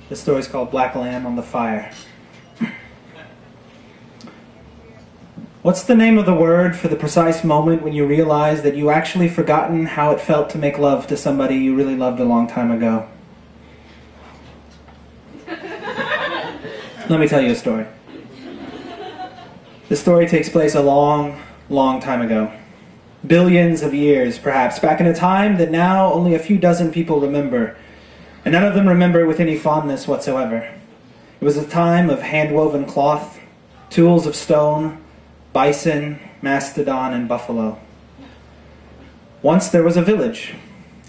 The story's called Black Lamb on the Fire. What's the name of the word for the precise moment when you realize that you actually forgotten how it felt to make love to somebody you really loved a long time ago? Let me tell you a story. The story takes place a long, long time ago. Billions of years, perhaps, back in a time that now only a few dozen people remember, and none of them remember with any fondness whatsoever. It was a time of hand-woven cloth, tools of stone, bison, mastodon, and buffalo. Once there was a village.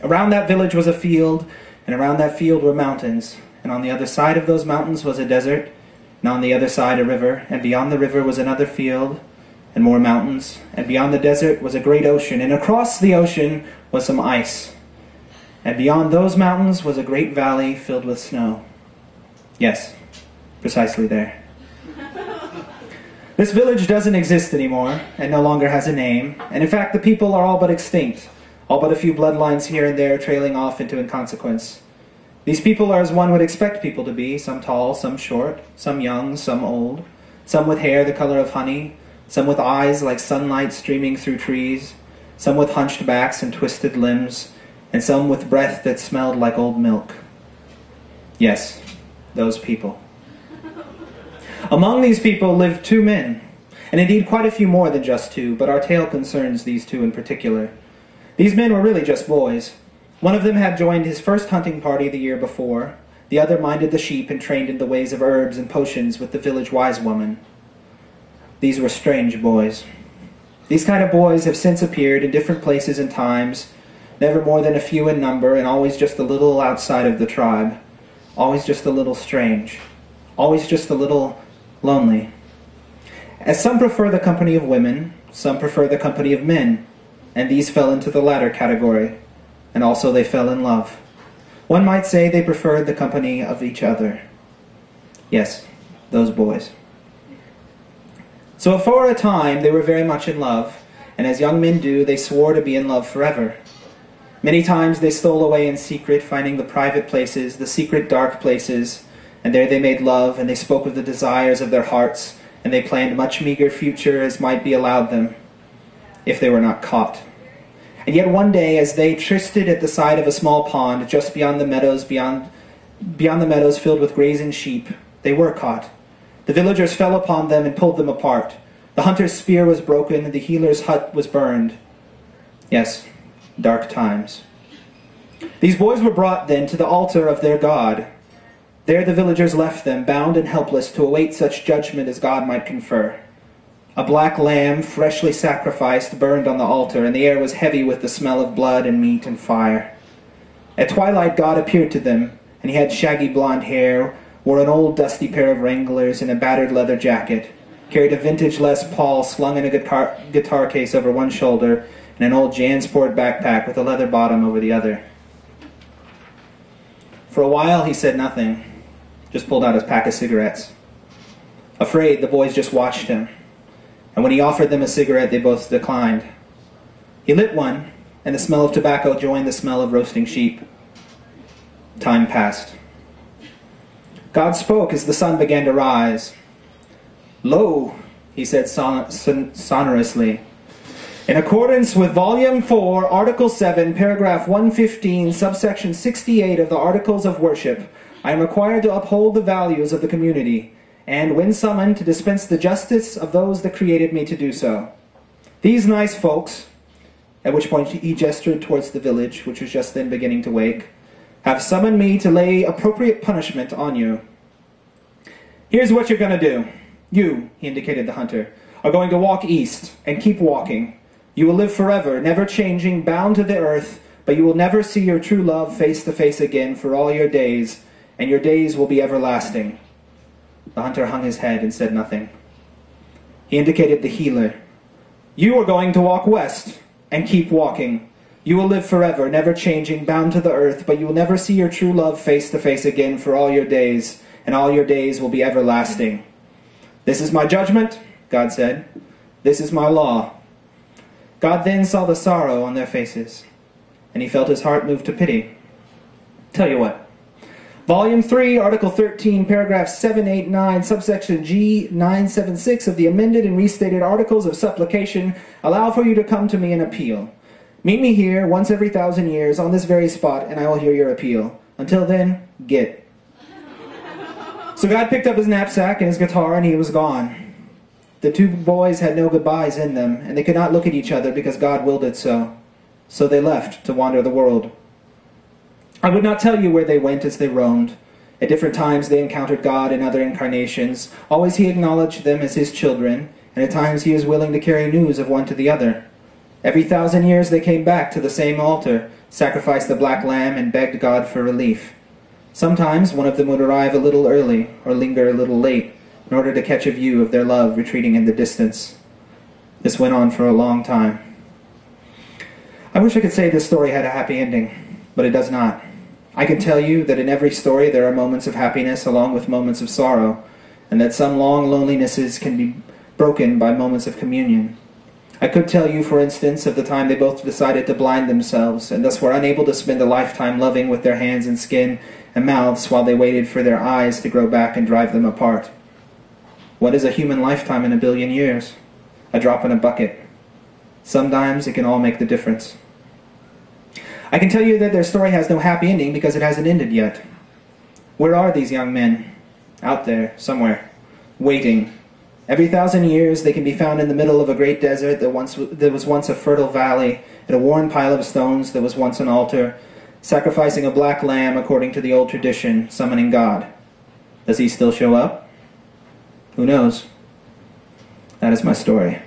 Around that village was a field, and around that field were mountains, and on the other side of those mountains was a desert, and on the other side a river, and beyond the river was another field, and more mountains, and beyond the desert was a great ocean, and across the ocean was some ice. And beyond those mountains was a great valley filled with snow. Yes, precisely there. This village doesn't exist anymore, and no longer has a name, and in fact the people are all but extinct, all but a few bloodlines here and there trailing off into inconsequence. These people are as one would expect people to be, some tall, some short, some young, some old, some with hair the color of honey, some with eyes like sunlight streaming through trees, some with hunched backs and twisted limbs, and some with breath that smelled like old milk. Yes, those people. Among these people lived two men, and indeed quite a few more than just two, but our tale concerns these two in particular. These men were really just boys. One of them had joined his first hunting party the year before, the other minded the sheep and trained in the ways of herbs and potions with the village wise woman. These were strange boys. These kind of boys have since appeared in different places and times, never more than a few in number, and always just a little outside of the tribe. Always just a little strange. Always just a little lonely. As some prefer the company of women, some prefer the company of men, and these fell into the latter category, and also they fell in love. One might say they preferred the company of each other. Yes, those boys. So for a time they were very much in love, and as young men do, they swore to be in love forever. Many times they stole away in secret, finding the private places, the secret dark places, and there they made love, and they spoke of the desires of their hearts, and they planned much meager future as might be allowed them, if they were not caught. And yet one day, as they trysted at the side of a small pond, just beyond the meadows, beyond the meadows filled with grazing sheep, they were caught. The villagers fell upon them and pulled them apart. The hunter's spear was broken, and the healer's hut was burned. Yes, dark times. These boys were brought then to the altar of their god. There the villagers left them, bound and helpless, to await such judgment as God might confer. A black lamb, freshly sacrificed, burned on the altar, and the air was heavy with the smell of blood and meat and fire. At twilight God appeared to them, and he had shaggy blonde hair, wore an old dusty pair of Wranglers and a battered leather jacket, carried a vintage Les Paul slung in a guitar case over one shoulder, and an old Jansport backpack with a leather bottom over the other. For a while he said nothing, just pulled out his pack of cigarettes. Afraid, the boys just watched him, and when he offered them a cigarette, they both declined. He lit one, and the smell of tobacco joined the smell of roasting sheep. Time passed. God spoke as the sun began to rise. "Lo," he said sonorously, "in accordance with Volume 4, Article 7, Paragraph 115, Subsection 68 of the Articles of Worship, I am required to uphold the values of the community, and, when summoned, to dispense the justice of those that created me to do so. These nice folks," at which point he gestured towards the village, which was just then beginning to wake, "have summoned me to lay appropriate punishment on you. Here's what you're going to do. You," he indicated the hunter, "are going to walk east, and keep walking. You will live forever, never changing, bound to the earth, but you will never see your true love face to face again for all your days, and your days will be everlasting." The hunter hung his head and said nothing. He indicated the healer. "You are going to walk west, and keep walking. You will live forever, never changing, bound to the earth, but you will never see your true love face to face again for all your days, and all your days will be everlasting. This is my judgment," God said. "This is my law." God then saw the sorrow on their faces, and he felt his heart move to pity. "Tell you what, Volume 3, Article 13, Paragraph 789, Subsection G 976 of the amended and restated Articles of Supplication allow for you to come to me and appeal. Meet me here once every 1,000 years on this very spot, and I will hear your appeal. Until then, get. So God picked up his knapsack and his guitar, and he was gone. The two boys had no goodbyes in them, and they could not look at each other because God willed it so. So they left to wander the world. I would not tell you where they went as they roamed. At different times they encountered God in other incarnations. Always he acknowledged them as his children, and at times he was willing to carry news of one to the other. Every 1,000 years they came back to the same altar, sacrificed the black lamb, and begged God for relief. Sometimes one of them would arrive a little early, or linger a little late, in order to catch a view of their love retreating in the distance. This went on for a long time. I wish I could say this story had a happy ending, but it does not. I can tell you that in every story there are moments of happiness along with moments of sorrow, and that some long lonelinesses can be broken by moments of communion. I could tell you, for instance, of the time they both decided to blind themselves, and thus were unable to spend a lifetime loving with their hands and skin and mouths while they waited for their eyes to grow back and drive them apart. What is a human lifetime in 1 billion years? A drop in a bucket. Sometimes it can all make the difference. I can tell you that their story has no happy ending because it hasn't ended yet. Where are these young men? Out there, somewhere, waiting. Every 1,000 years they can be found in the middle of a great desert that was once a fertile valley, at a worn pile of stones that was once an altar, sacrificing a black lamb according to the old tradition, summoning God. Does he still show up? Who knows? That is my story.